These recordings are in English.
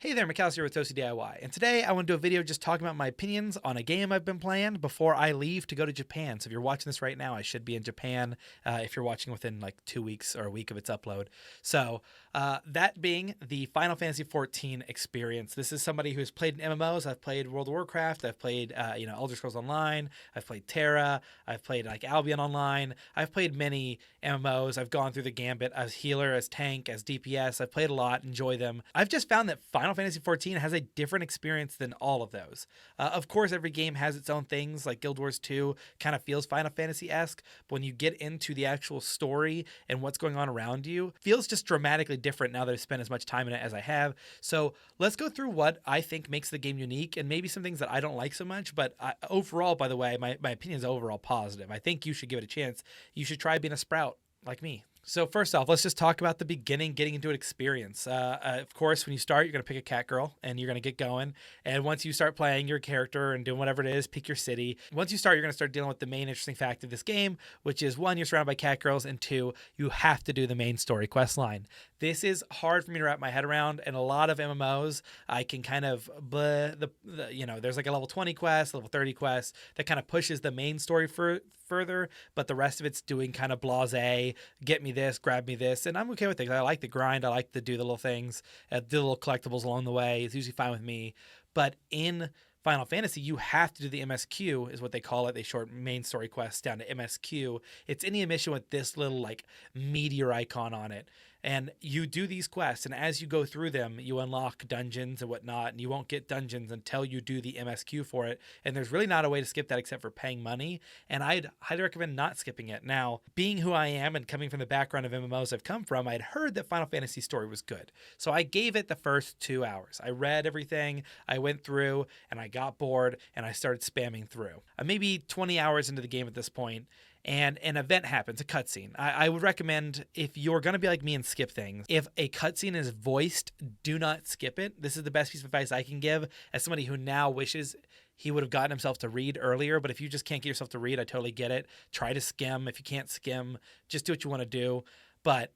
Hey there, McAllister here with Toasty DIY, and today I want to do a video just talking about my opinions on a game I've been playing before I leave to go to Japan. So if you're watching this right now, I should be in Japan if you're watching within like 2 weeks or a week of its upload. So that being the Final Fantasy XIV experience. This is somebody who's played in MMOs. I've played World of Warcraft. I've played Elder Scrolls Online. I've played Terra. I've played like Albion Online. I've played many MMOs. I've gone through the gambit as healer, as tank, as DPS. I've played a lot, enjoy them. I've just found that Final Fantasy XIV has a different experience than all of those. Of course, every game has its own things, like Guild Wars 2 kind of feels Final Fantasy-esque, but when you get into the actual story and what's going on around you, it feels just dramatically different now that I've spent as much time in it as I have. So let's go through what I think makes the game unique and maybe some things that I don't like so much, but overall, by the way, my opinion is overall positive. I think you should give it a chance. You should try being a Sprout like me. So first off, let's just talk about the beginning, getting into an experience. Of course, when you start, you're going to pick a cat girl and you're going to get going. And once you start playing your character and doing whatever it is, pick your city. Once you start, you're going to start dealing with the main interesting fact of this game, which is one, you're surrounded by cat girls, and two, you have to do the main story quest line. This is hard for me to wrap my head around. And a lot of MMOs, I can kind of, there's like a level 20 quest, level 30 quest that kind of pushes the main story further, but the rest of it's doing kind of blasé, get me this, grab me this, and I'm okay with it. I like the grind. I like to do the little things, do the little collectibles along the way. It's usually fine with me. But in Final Fantasy, you have to do the MSQ, is what they call it. They short main story quests down to MSQ. It's any mission with this little like meteor icon on it. And you do these quests, and as you go through them, you unlock dungeons and whatnot, and you won't get dungeons until you do the MSQ for it. And there's really not a way to skip that except for paying money, and I'd highly recommend not skipping it. Now, being who I am and coming from the background of MMOs I've come from, I'd heard that Final Fantasy story was good. So I gave it the first 2 hours. I read everything, I went through, and I got bored, and I started spamming through. I'm maybe 20 hours into the game at this point, and an event happens, a cutscene. I would recommend, if you're going to be like me and skip things, if a cutscene is voiced, do not skip it. This is the best piece of advice I can give as somebody who now wishes he would have gotten himself to read earlier. But if you just can't get yourself to read, I totally get it. Try to skim. If you can't skim, just do what you want to do. But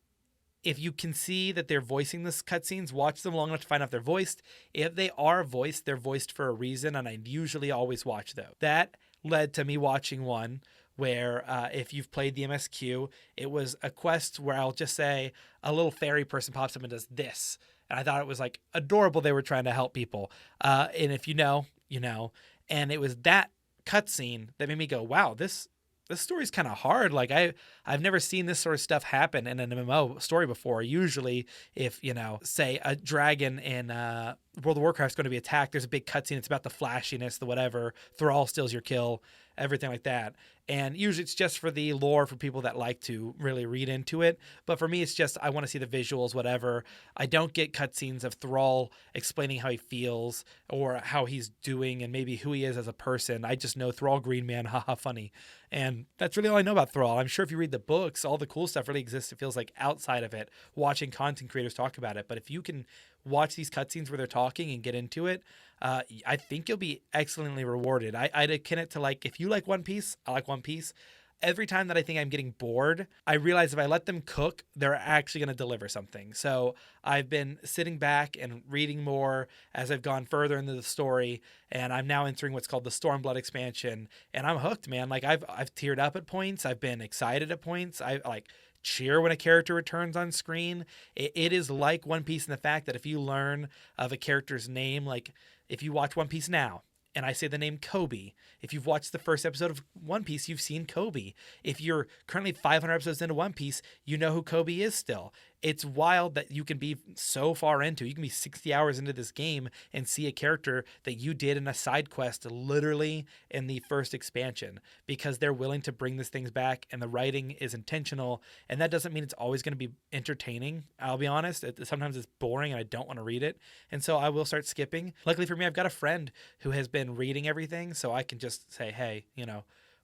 if you can see that they're voicing this cutscenes, watch them long enough to find out if they're voiced. If they are voiced, they're voiced for a reason, and I usually always watch those. That led to me watching one where if you've played the MSQ, it was a quest where I'll just say a little fairy person pops up and does this. And I thought it was like adorable. They were trying to help people. And if you know, you know. And it was that cutscene that made me go, wow, this story's kind of hard. Like I've never seen this sort of stuff happen in an MMO story before. Usually if, say a dragon in World of Warcraft is going to be attacked, there's a big cutscene. It's about the flashiness, the whatever, Thrall steals your kill, everything like that. And usually it's just for the lore, for people that like to really read into it. But for me, it's just, I want to see the visuals, whatever. I don't get cutscenes of Thrall explaining how he feels or how he's doing and maybe who he is as a person. I just know Thrall Green Man, haha, funny. And that's really all I know about Thrall. I'm sure if you read the books, all the cool stuff really exists. It feels like outside of it, watching content creators talk about it. But if you can watch these cutscenes where they're talking and get into it, I think you'll be excellently rewarded. I'd akin it to, like, if you like One Piece, I like One Piece. Every time that I think I'm getting bored, I realize if I let them cook, they're actually going to deliver something. So I've been sitting back and reading more as I've gone further into the story, and I'm now entering what's called the Stormblood expansion, and I'm hooked, man. Like I've teared up at points. I've been excited at points. I like cheer when a character returns on screen. It is like One Piece in the fact that if you learn of a character's name, like if you watch One Piece now, and I say the name Kobe. If you've watched the first episode of One Piece, you've seen Kobe. If you're currently 500 episodes into One Piece, you know who Kobe is still. It's wild that you can be so far into. You can be 60 hours into this game and see a character that you did in a side quest literally in the first expansion, because they're willing to bring these things back and the writing is intentional. And that doesn't mean it's always going to be entertaining. I'll be honest. Sometimes it's boring and I don't want to read it. And so I will start skipping. Luckily for me, I've got a friend who has been reading everything. So I can just say, hey,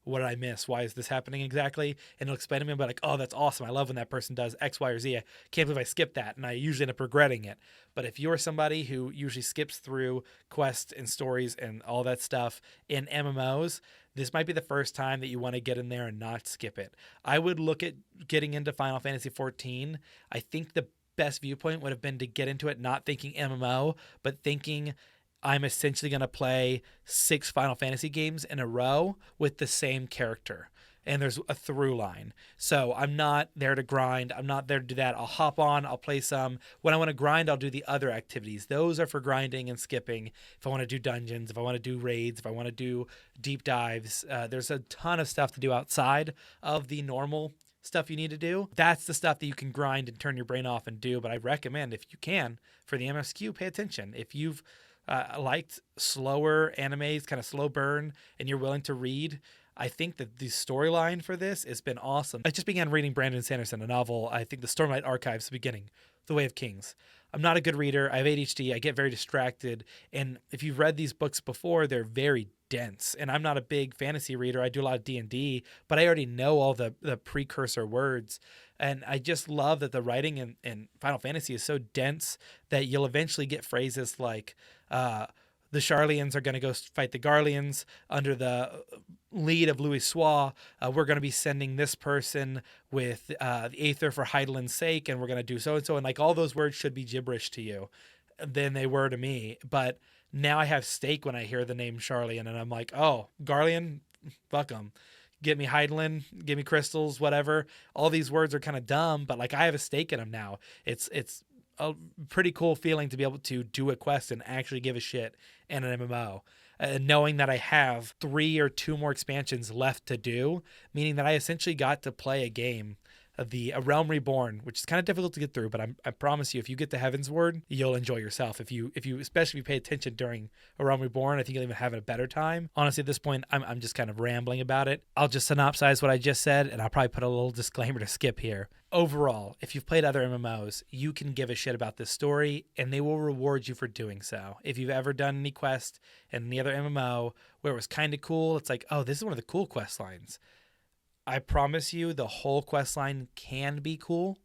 what did I miss? Why is this happening exactly? And he'll explain to me, but like, oh, that's awesome. I love when that person does X, Y, or Z. I can't believe I skipped that. And I usually end up regretting it. But if you're somebody who usually skips through quests and stories and all that stuff in MMOs, this might be the first time that you want to get in there and not skip it. I would look at getting into Final Fantasy XIV. I think the best viewpoint would have been to get into it not thinking MMO, but thinking I'm essentially going to play 6 Final Fantasy games in a row with the same character. And there's a through line. So I'm not there to grind. I'm not there to do that. I'll hop on, I'll play some. When I want to grind, I'll do the other activities. Those are for grinding and skipping. If I want to do dungeons, if I want to do raids, if I want to do deep dives, there's a ton of stuff to do outside of the normal stuff you need to do. That's the stuff that you can grind and turn your brain off and do. But I recommend, if you can, for the MSQ, pay attention. If you've liked slower animes, kind of slow burn, and you're willing to read, I think that the storyline for this has been awesome. I just began reading Brandon Sanderson, a novel. I think the Stormlight Archives beginning, The Way of Kings. I'm not a good reader. I have ADHD. I get very distracted. And if you've read these books before, they're very dense. And I'm not a big fantasy reader. I do a lot of D&D, but I already know all the precursor words. And I just love that the writing in Final Fantasy is so dense that you'll eventually get phrases like, the Sharlayans are going to go fight the Garleans under the lead of Louis Soix. We're going to be sending this person with the Aether for Heidelin's sake, and we're going to do so-and-so. And like all those words should be gibberish to you than they were to me. But now I have stake when I hear the name Sharlayan, and I'm like, oh, Garlean, fuck them. Get me Heidelin, give me crystals, whatever. All these words are kind of dumb, but like I have a stake in them now. It's a pretty cool feeling to be able to do a quest and actually give a shit in an MMO. Knowing that I have 3 or 2 more expansions left to do, meaning that I essentially got to play a game of A Realm Reborn, which is kind of difficult to get through, but I promise you, if you get to Heaven's Word, you'll enjoy yourself. If you especially if you pay attention during A Realm Reborn, I think you'll even have a better time. Honestly, at this point, I'm just kind of rambling about it. I'll just synopsize what I just said, and I'll probably put a little disclaimer to skip here. Overall, if you've played other MMOs, you can give a shit about this story, and they will reward you for doing so. If you've ever done any quest in any other MMO where it was kind of cool, it's like, oh, this is one of the cool quest lines. I promise you the whole quest line can be cool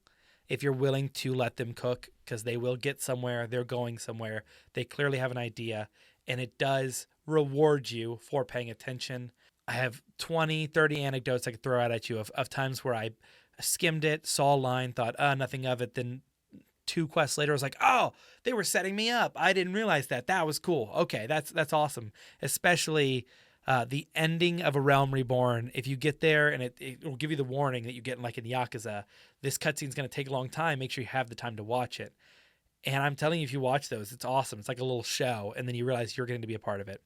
if you're willing to let them cook, because they will get somewhere. They're going somewhere. They clearly have an idea, and it does reward you for paying attention. I have 20, 30 anecdotes I could throw out at you of times where I skimmed it, saw a line, thought, nothing of it. Then 2 quests later, I was like, oh, they were setting me up. I didn't realize that. That was cool. Okay, that's awesome. Especially the ending of A Realm Reborn. If you get there and it will give you the warning that you get like in Yakuza, this cutscene's going to take a long time. Make sure you have the time to watch it. And I'm telling you, if you watch those, it's awesome. It's like a little show. And then you realize you're going to be a part of it.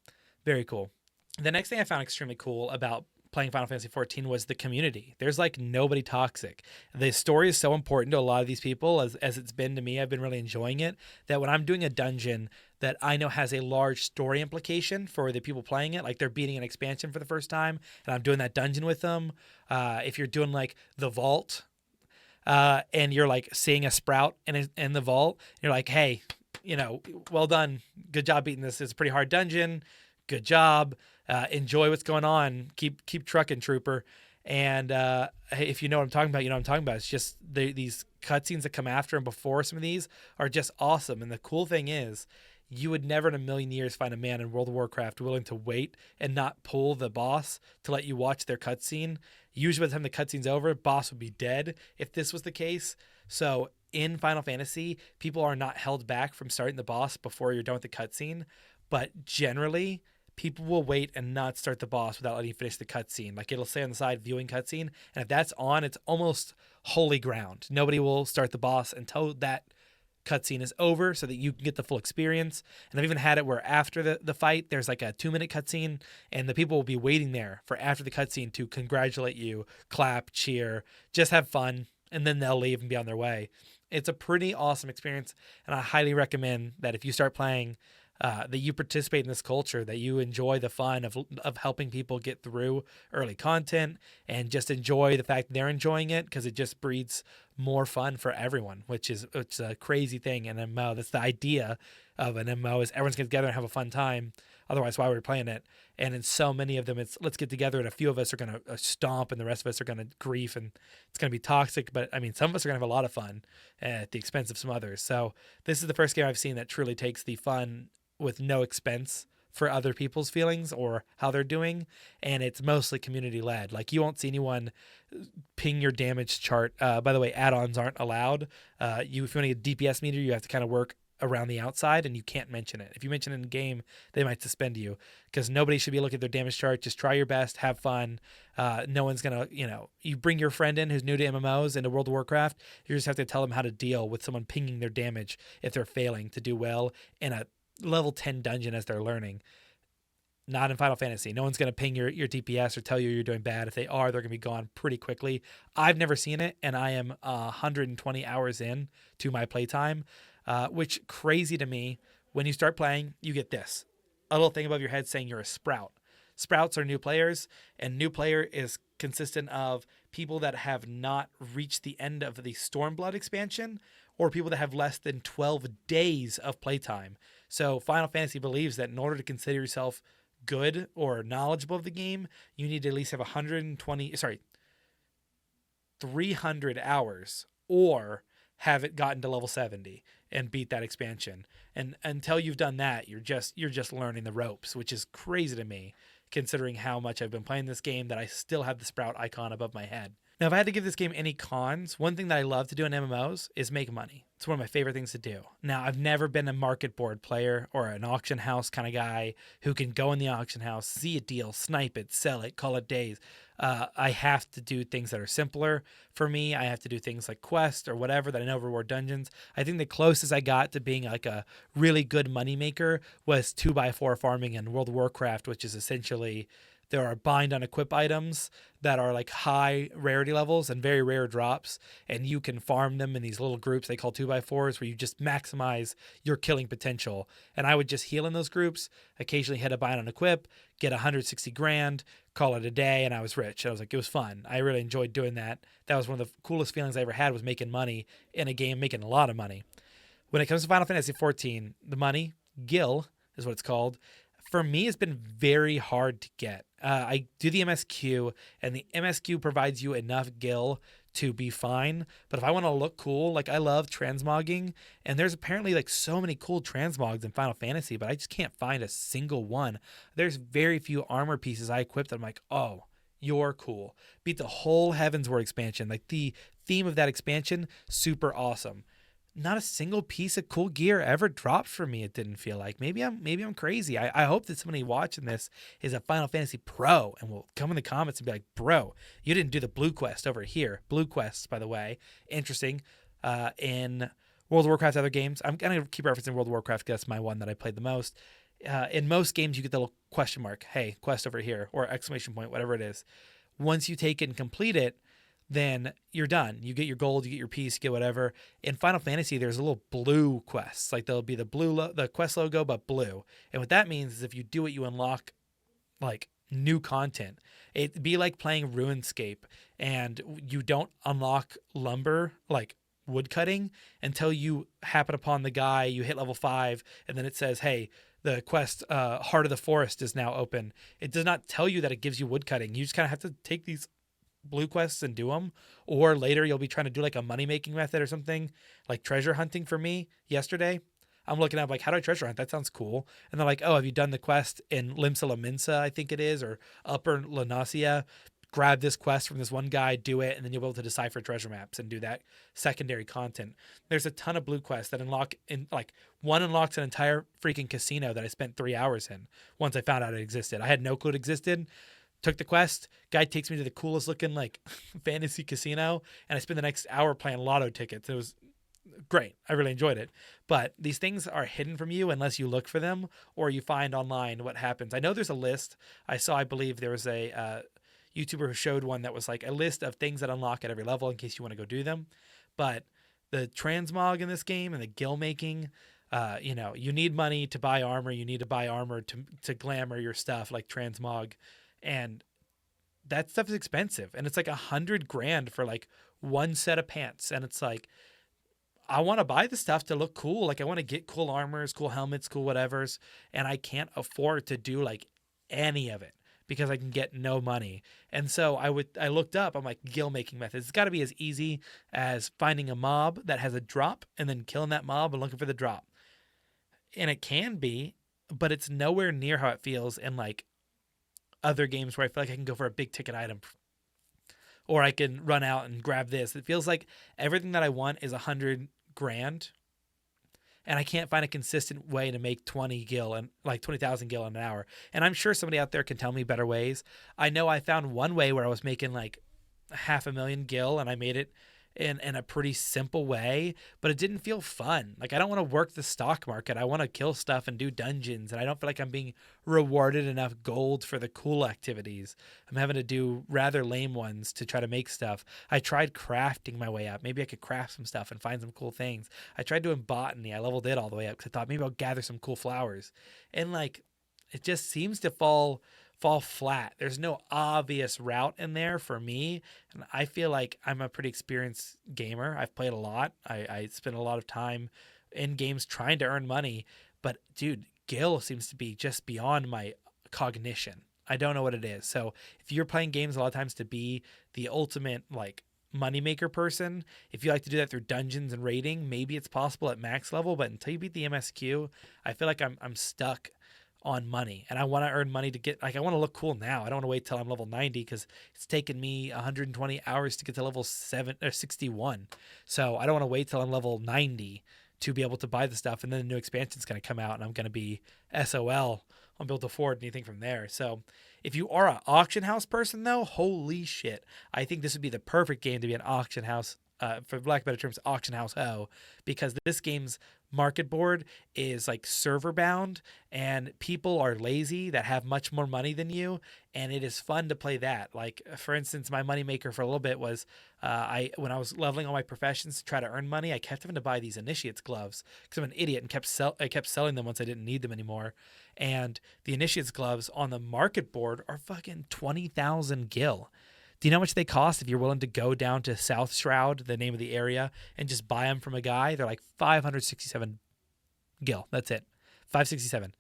Very cool. The next thing I found extremely cool about playing Final Fantasy XIV was the community. There's like nobody toxic. The story is so important to a lot of these people, as it's been to me. I've been really enjoying it, that when I'm doing a dungeon that I know has a large story implication for the people playing it, like they're beating an expansion for the first time, and I'm doing that dungeon with them. If you're doing like the vault, and you're like seeing a sprout in the vault, you're like, hey, well done. Good job beating this. It's a pretty hard dungeon. Good job. Enjoy what's going on. Keep trucking, trooper. And if you know what I'm talking about, you know what I'm talking about. It's just these cutscenes that come after and before some of these are just awesome. And the cool thing is, you would never in a million years find a man in World of Warcraft willing to wait and not pull the boss to let you watch their cutscene. Usually by the time the cutscene's over, boss would be dead if this was the case. So in Final Fantasy, people are not held back from starting the boss before you're done with the cutscene. But generally, people will wait and not start the boss without letting you finish the cutscene. Like it'll say on the side, viewing cutscene. And if that's on, it's almost holy ground. Nobody will start the boss until that cutscene is over so that you can get the full experience. And I've even had it where after the fight, there's like a 2-minute cutscene, and the people will be waiting there for after the cutscene to congratulate you, clap, cheer, just have fun, and then they'll leave and be on their way. It's a pretty awesome experience, and I highly recommend that if you start playing, that you participate in this culture, that you enjoy the fun of helping people get through early content, and just enjoy the fact that they're enjoying it, because it just breeds more fun for everyone, which is a crazy thing in an MMO. That's the idea of an MMO, is everyone's get together and have a fun time. Otherwise, why are we playing it? And in so many of them, it's let's get together, and a few of us are going to stomp, and the rest of us are going to grief, and it's going to be toxic. But I mean, some of us are going to have a lot of fun at the expense of some others. So this is the first game I've seen that truly takes the fun with no expense for other people's feelings or how they're doing, and it's mostly community led. Like you won't see anyone ping your damage chart. By the way, add-ons aren't allowed. If you want to get a DPS meter, you have to kind of work around the outside, and you can't mention it. If you mention it in game, they might suspend you, because nobody should be looking at their damage chart. Just try your best, have fun. No one's gonna, you bring your friend in who's new to MMOs, into World of Warcraft, you just have to tell them how to deal with someone pinging their damage if they're failing to do well in a level 10 dungeon as they're learning. Not in Final Fantasy. No one's going to ping your DPS or tell you you're doing bad. If they are, they're going to be gone pretty quickly. I've never seen it, and I am 120 hours in to my playtime, which crazy to me. When you start playing, you get this. A little thing above your head saying you're a sprout. Sprouts are new players, and new player is consistent of people that have not reached the end of the Stormblood expansion, or people that have less than 12 days of playtime. So Final Fantasy believes that in order to consider yourself good or knowledgeable of the game, you need to at least have 300 hours, or have it gotten to level 70 and beat that expansion. And until you've done that, you're just learning the ropes, which is crazy to me, considering how much I've been playing this game, that I still have the sprout icon above my head. Now, if I had to give this game any cons, one thing that I love to do in MMOs is make money. It's one of my favorite things to do. Now, I've never been a market board player or an auction house kind of guy who can go in the auction house, see a deal, snipe it, sell it, call it days. I have to do things that are simpler for me. I have to do things like quests or whatever that I know reward dungeons. I think the closest I got to being like a really good moneymaker was 2x4 farming in World of Warcraft, which is essentially there are bind on equip items that are like high rarity levels and very rare drops, and you can farm them in these little groups they call 2x4s, where you just maximize your killing potential. And I would just heal in those groups, occasionally hit a bind on equip, get 160 grand, call it a day, and I was rich. I was like, it was fun. I really enjoyed doing that. That was one of the coolest feelings I ever had, was making money in a game, making a lot of money. When it comes to Final Fantasy 14, the money, gil is what it's called, for me has been very hard to get. I do the MSQ, and the MSQ provides you enough gil to be fine. But if I want to look cool, like I love transmogging, and there's apparently like so many cool transmogs in Final Fantasy, but I just can't find a single one. There's very few armor pieces I equipped that I'm like, oh, you're cool. Beat the whole Heavensward expansion. Like the theme of that expansion, super awesome. Not a single piece of cool gear ever dropped for me. It didn't feel like. Maybe I'm crazy. I hope that somebody watching this is a Final Fantasy pro and will come in the comments and be like, bro, you didn't do the blue quest over here. Blue quests, by the way, interesting. In World of Warcraft, other games, I'm gonna keep referencing World of Warcraft because that's my one that I played the most. In most games, you get the little question mark, hey, quest over here, or exclamation point, whatever it is. Once you take it and complete it, then you're done. You get your gold, you get your piece, you get whatever. In Final Fantasy, there's a little blue quests. Like there'll be the quest logo, but blue. And what that means is if you do it, you unlock like new content. It'd be like playing RuneScape, and you don't unlock lumber, like wood cutting, until you happen upon the guy, you hit level 5, and then it says, hey, the quest Heart of the Forest is now open. It does not tell you that it gives you wood cutting. You just kind of have to take these blue quests and do them, or later you'll be trying to do like a money making method or something, like treasure hunting. For me yesterday, I'm looking at like, how do I treasure hunt? That sounds cool. And they're like, oh, have you done the quest in Limsa Lominsa, I think it is, or Upper Lanasia? Grab this quest from this one guy, do it, and then you'll be able to decipher treasure maps and do that secondary content. There's a ton of blue quests that unlock in, like one unlocks an entire freaking casino that I spent 3 hours in once I found out it existed. I had no clue it existed. Took the quest, guy takes me to the coolest looking like fantasy casino, and I spent the next hour playing lotto tickets. It was great. I really enjoyed it. But these things are hidden from you unless you look for them or you find online what happens. I know there's a list. I believe there was a YouTuber who showed one that was like a list of things that unlock at every level in case you want to go do them. But the transmog in this game and the gil making, you need money to buy armor. You need to buy armor to glamour your stuff like transmog. And that stuff is expensive, and it's like 100 grand for like one set of pants. And it's like, I want to buy the stuff to look cool. Like I want to get cool armors, cool helmets, cool whatevers. And I can't afford to do like any of it because I can get no money. And so I looked up, I'm like, gil making methods. It's got to be as easy as finding a mob that has a drop and then killing that mob and looking for the drop. And it can be, but it's nowhere near how it feels in like other games where I feel like I can go for a big ticket item or I can run out and grab this. It feels like everything that I want is 100 grand, and I can't find a consistent way to make 20 gil and like 20,000 gil in an hour. And I'm sure somebody out there can tell me better ways. I know I found one way where I was making like 500,000 gil and I made it in a pretty simple way, but it didn't feel fun. Like I don't want to work the stock market. I want to kill stuff and do dungeons, and I don't feel like I'm being rewarded enough gold for the cool activities. I'm having to do rather lame ones to try to make stuff. I tried crafting my way up. Maybe I could craft some stuff and find some cool things. I tried doing botany. I leveled it all the way up because I thought maybe I'll gather some cool flowers. And like it just seems to fall flat. There's no obvious route in there for me. And I feel like I'm a pretty experienced gamer. I've played a lot. I spend a lot of time in games trying to earn money. But dude, Gil seems to be just beyond my cognition. I don't know what it is. So if you're playing games a lot of times to be the ultimate like moneymaker person, if you like to do that through dungeons and raiding, maybe it's possible at max level. But until you beat the MSQ, I feel like I'm stuck on money, and I want to earn money to get like I want to look cool now. I don't want to wait till I'm level 90 because it's taken me 120 hours to get to level 7 or 61. So I don't want to wait till I'm level 90 to be able to buy the stuff, and then the new expansion is going to come out and I'm going to be SOL on build to afford anything from there. So if you are an auction house person though, holy shit, I think this would be the perfect game to be an auction house, for lack of better terms, auction house ho, because this game's market board is like server bound and people are lazy that have much more money than you, and it is fun to play that. Like for instance, my money maker for a little bit was when I was leveling all my professions to try to earn money, I kept having to buy these initiate's gloves because I'm an idiot and I kept selling them once I didn't need them anymore. And the initiate's gloves on the market board are fucking 20,000 gil. Do you know how much they cost if you're willing to go down to South Shroud, the name of the area, and just buy them from a guy? They're like 567 gil. That's it. 567.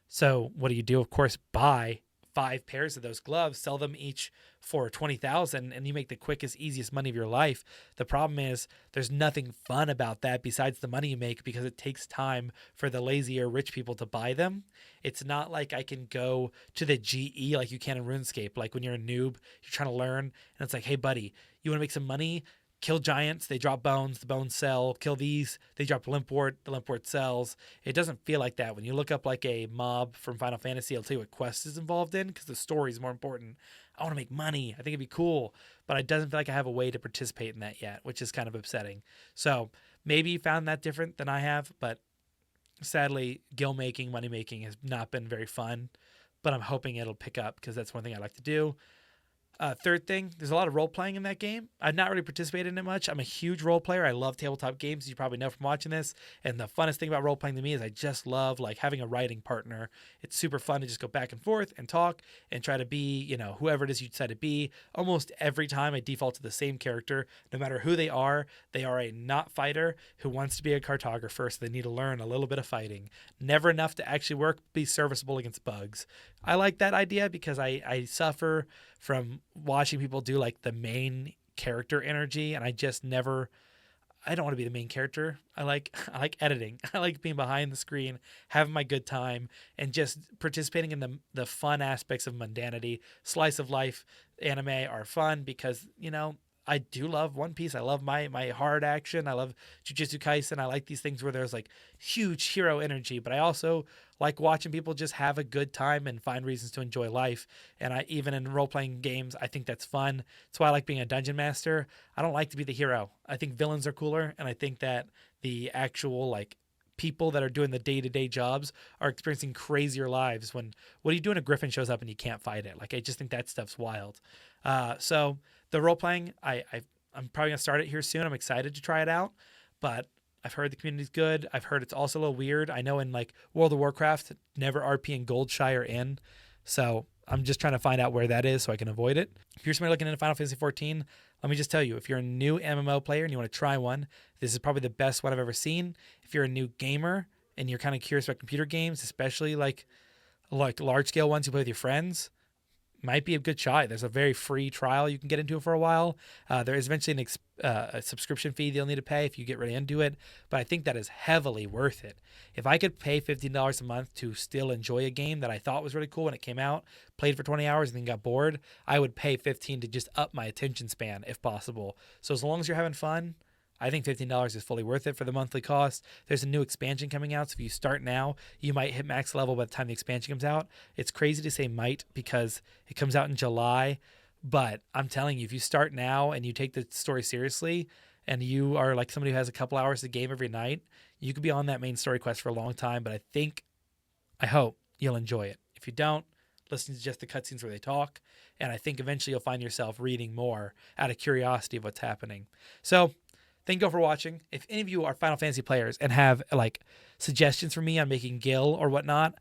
So what do? Of course, buy 5 pairs of those gloves, sell them each for 20,000, and you make the quickest, easiest money of your life. The problem is there's nothing fun about that besides the money you make because it takes time for the lazier rich people to buy them. It's not like I can go to the GE like you can in RuneScape. Like when you're a noob, you're trying to learn, and it's like, hey, buddy, you want to make some money? Kill giants, they drop bones, the bones sell. Kill these, they drop limpwort, the limpwort sells. It doesn't feel like that. When you look up like a mob from Final Fantasy, it'll tell you what quest is involved in because the story is more important. I want to make money. I think it'd be cool, but it doesn't feel like I have a way to participate in that yet, which is kind of upsetting. So maybe you found that different than I have, but sadly, gil making, money making has not been very fun, but I'm hoping it'll pick up because that's one thing I like to do. Third thing, there's a lot of role playing in that game. I've not really participated in it much. I'm a huge role player. I love tabletop games. You probably know from watching this. And the funnest thing about role playing to me is I just love like having a writing partner. It's super fun to just go back and forth and talk and try to be, whoever it is you decide to be. Almost every time I default to the same character, no matter who they are. They are a not fighter who wants to be a cartographer, so they need to learn a little bit of fighting. Never enough to actually work, be serviceable against bugs. I like that idea because I suffer from watching people do like the main character energy, and I don't want to be the main character. I like editing. I like being behind the screen, having my good time, and just participating in the fun aspects of mundanity. Slice of life anime are fun because I do love One Piece. I love my hard action. I love Jujutsu Kaisen. I like these things where there's like huge hero energy, but I also like watching people just have a good time and find reasons to enjoy life. And even in role-playing games, I think that's fun. That's why I like being a dungeon master. I don't like to be the hero. I think villains are cooler, and I think that the actual like people that are doing the day-to-day jobs are experiencing crazier lives when what do you do when a griffin shows up and you can't fight it? Like I just think that stuff's wild. So the role-playing, I'm probably gonna start it here soon. I'm excited to try it out, but I've heard the community's good. I've heard it's also a little weird. I know in like World of Warcraft, never RP in Goldshire Inn. So I'm just trying to find out where that is so I can avoid it. If you're somebody looking into Final Fantasy 14, let me just tell you, if you're a new MMO player and you want to try one, this is probably the best one I've ever seen. If you're a new gamer and you're kind of curious about computer games, especially like large scale ones you play with your friends, might be a good shot. There's a very free trial you can get into for a while. There is eventually a subscription fee you'll need to pay if you get really into it, but I think that is heavily worth it. If I could pay $15 a month to still enjoy a game that I thought was really cool when it came out, played for 20 hours and then got bored, I would pay $15 to just up my attention span if possible. So as long as you're having fun, I think $15 is fully worth it for the monthly cost. There's a new expansion coming out, so if you start now, you might hit max level by the time the expansion comes out. It's crazy to say might because it comes out in July, but I'm telling you, if you start now and you take the story seriously and you are like somebody who has a couple hours of game every night, you could be on that main story quest for a long time, but I hope you'll enjoy it. If you don't, listen to just the cutscenes where they talk, and I think eventually you'll find yourself reading more out of curiosity of what's happening. So, thank you all for watching. If any of you are Final Fantasy players and have like suggestions for me on making Gil or whatnot,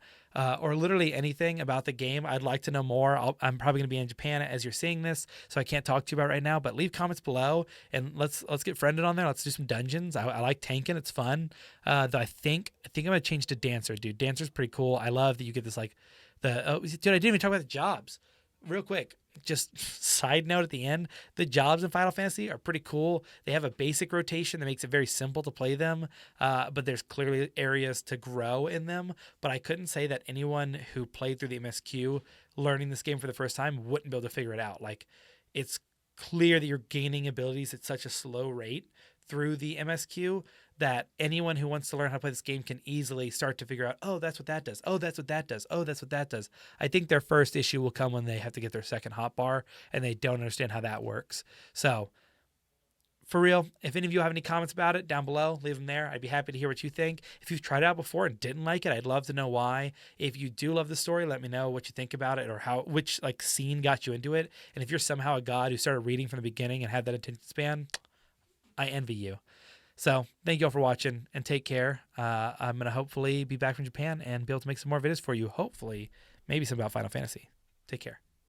or literally anything about the game, I'd like to know more. I'm probably going to be in Japan as you're seeing this, so I can't talk to you about it right now, but leave comments below and let's get friended on there. Let's do some dungeons. I like tanking. It's fun. Though I think I'm going to change to Dancer, dude. Dancer's pretty cool. I love that you get this like dude, I didn't even talk about the jobs. Real quick, just side note at the end, the jobs in Final Fantasy are pretty cool. They have a basic rotation that makes it very simple to play them, but there's clearly areas to grow in them. But I couldn't say that anyone who played through the MSQ learning this game for the first time wouldn't be able to figure it out. Like, it's clear that you're gaining abilities at such a slow rate through the MSQ that anyone who wants to learn how to play this game can easily start to figure out, oh, that's what that does. Oh, that's what that does. Oh, that's what that does. I think their first issue will come when they have to get their second hotbar and they don't understand how that works. So, for real, if any of you have any comments about it, down below, leave them there. I'd be happy to hear what you think. If you've tried it out before and didn't like it, I'd love to know why. If you do love the story, let me know what you think about it or which like scene got you into it. And if you're somehow a god who started reading from the beginning and had that attention span, I envy you. So thank you all for watching and take care. I'm going to hopefully be back from Japan and be able to make some more videos for you. Hopefully, maybe some about Final Fantasy. Take care.